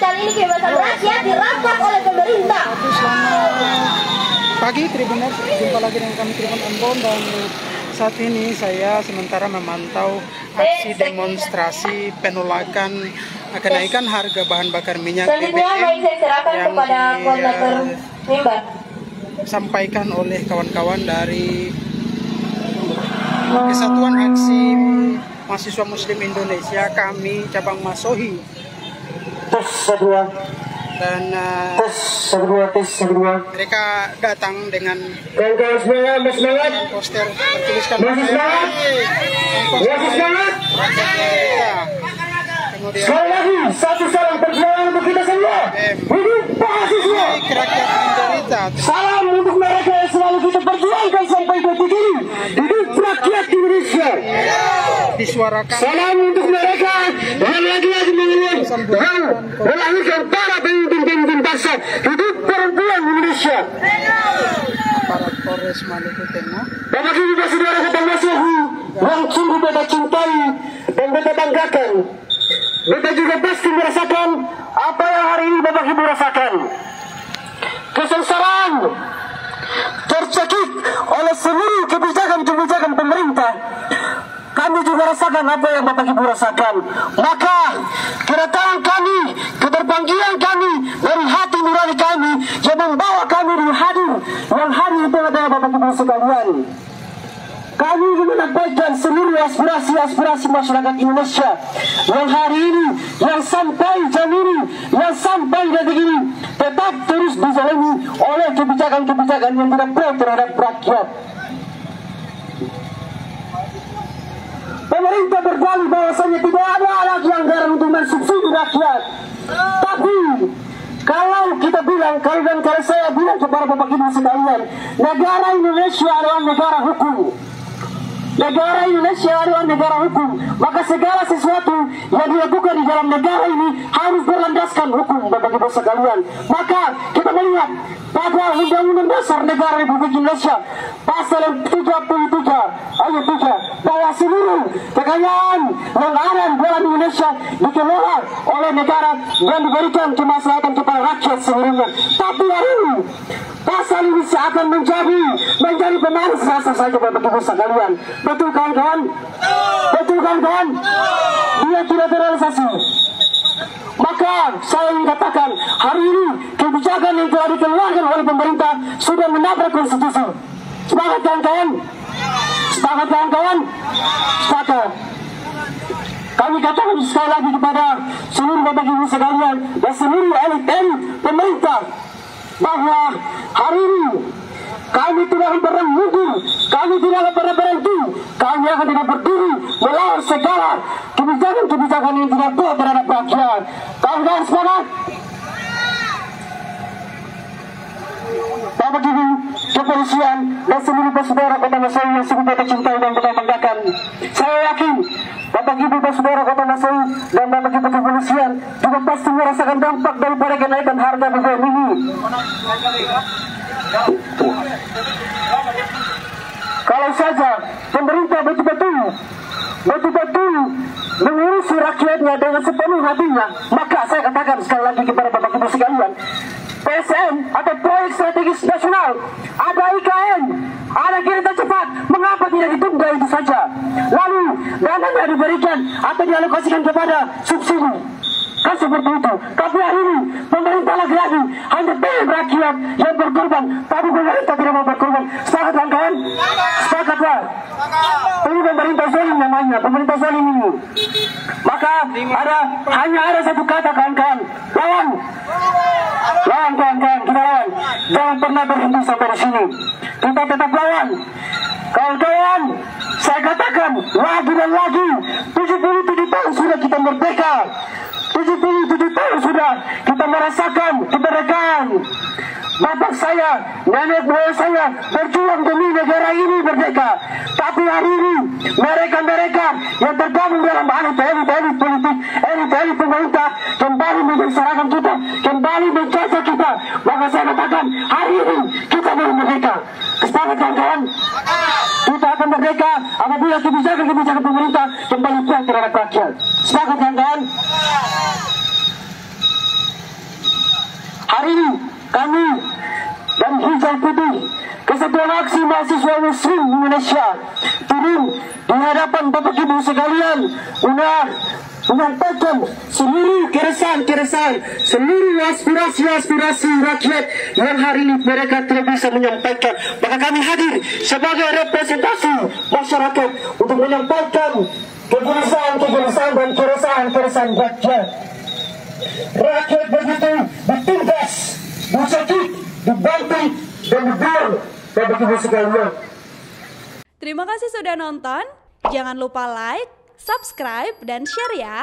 kali ini kebebasan rakyat dirampas oleh pemerintah. Pagi Tribuners, jumpa lagi dengan kami Tribun Ambon, dan saat ini saya sementara memantau aksi demonstrasi penolakan kenaikan harga bahan bakar minyak BBM yang disampaikan oleh kawan-kawan dari Kesatuan Aksi Mahasiswa Muslim Indonesia, kami cabang Masohi. Dan mereka datang dengan poster bertuliskan kemudian sekali lagi satu salam perjuangan untuk kita semua. Hidup mahasiswa, rakyat menderita. salam untuk mereka yang selalu kita perjuangkan sampai detik ini. Hidup rakyat Indonesia. Disuarakan. Salam untuk mereka yang lagi-lagi melahirkan para pemimpin bangsa. Hidup perempuan Indonesia. Aparat Polres Maluku Tengah. Bapak Ibu saudara kita Masohi yang sungguh beta cintai dan beta banggakan. Beta juga pasti merasakan apa yang hari ini Bapak Ibu rasakan. Kesengsaraan, tercekik oleh seluruh kebijakan-kebijakan pemerintah. Kami juga rasakan apa yang Bapak Ibu rasakan. Maka kedatangan kami, keterpanggilan kami dari hati nurani kami yang membawa kami hadir yang hadir di tengah-tengah Bapak Ibu sekalian. Kami ingin menyampaikan seluruh aspirasi masyarakat Indonesia yang hari ini, yang sampai jam ini, yang sampai detik ini tetap terus dizalimi oleh kebijakan-kebijakan yang tidak pro terhadap rakyat. Pemerintah berdalih bahwasanya tidak ada lagi anggaran untuk mensubsidi rakyat. Tapi kalau kita bilang, kalau saya bilang kepada Bapak Ibu sekalian, negara Indonesia adalah negara hukum. Negara Indonesia adalah negara hukum, maka segala sesuatu yang dilakukan di dalam negara ini harus berlandaskan hukum, Bapak Ibu sekalian. Maka kita melihat pada Undang-Undang Dasar Negara Republik Indonesia pasal 33 ayat 3 bahwa seluruh kekayaan yang ada di dalam Indonesia dikelola oleh negara dan diberikan kemaslahatan kepada rakyat seluruhnya. Tapi hari ini pasal ini seakan menjadi pemanis rasa saja, Bapak Ibu sekalian. Betul kawan-kawan? Betul kawan-kawan? Dia tidak terrealisasi. Maka saya ingin katakan, hari ini kebijakan yang telah dikeluarkan oleh pemerintah sudah menabrak konstitusi. Semangat kawan-kawan? Semangat kawan-kawan? Sepakat. Kami katakan sekali lagi kepada seluruh Bapak Ibu sekalian dan seluruh elit-elit pemerintah bahwa hari ini kami tidak akan pernah mundur, kami tidak akan pernah berhenti, kami akan tidak berdiri melawan segala kebijakan-kebijakan yang tidak pro terhadap rakyat. Kawan-kawan semangat. Bapak Ibu, kepolisian dan seluruh saudara Kota Masohi yang sungguh beta cintai dan beta banggakan. Saya yakin Bapak Ibu saudara Kota Masohi dan Bapak Ibu kepolisian juga pasti merasakan dampak daripada kenaikan harga BBM ini. Kalau saja pemerintah betul-betul mengurusi rakyatnya dengan sepenuh hatinya, maka saya katakan sekali lagi kepada Bapak Ibu sekalian, PSN atau proyek strategis nasional, ada IKN, ada kereta cepat, mengapa tidak ditunda itu saja? Lalu dananya diberikan atau dialokasikan kepada subsidi. Kan seperti itu. Tapi hari ini pemerintah lagi-lagi hanya pengen rakyat yang berkorban, tapi pemerintah tidak mau berkorban. Sepakat kawan-kawan? Sepakatlah. Ini pemerintah zalim namanya, pemerintah zalim ini. Maka hanya ada satu kata kawan-kawan, lawan. Lawan kawan-kawan, kita lawan. Jangan pernah berhenti sampai di sini. Kita tetap lawan. Kawan-kawan, saya katakan lagi dan lagi, 77 tahun sudah kita merdeka. 77 tahun sudah kita merasakan kemerdekaan. Bapak saya, nenek moyang saya berjuang demi negara ini merdeka. Tapi hari ini mereka yang tergabung dalam elit-elit politik, elit-elit pemerintah kembali menyengsarakan kita, kembali menjajah kita. Maka saya katakan hari ini kita belum merdeka. Sepakat kawan-kawan? Kita akan merdeka apabila kebijakan-kebijakan pemerintah kembali kuat terhadap rakyat. Sepakat kawan-kawan? hari ini kami dan Hijau Putih, Kesatuan Aksi Mahasiswa Muslim Indonesia, turun di hadapan Bapak Ibu sekalian menyampaikan seluruh keresahan-keresahan, seluruh aspirasi-aspirasi rakyat yang hari ini mereka tidak bisa menyampaikan. Maka kami hadir sebagai representasi masyarakat untuk menyampaikan kegelisahan-kegelisahan dan keresahan-keresahan rakyat. Rakyat begitu ditindas, disakit, dibanting, dan dibuang. Bapak Ibu sekalian. Terima kasih sudah nonton. Jangan lupa like, subscribe, dan share ya.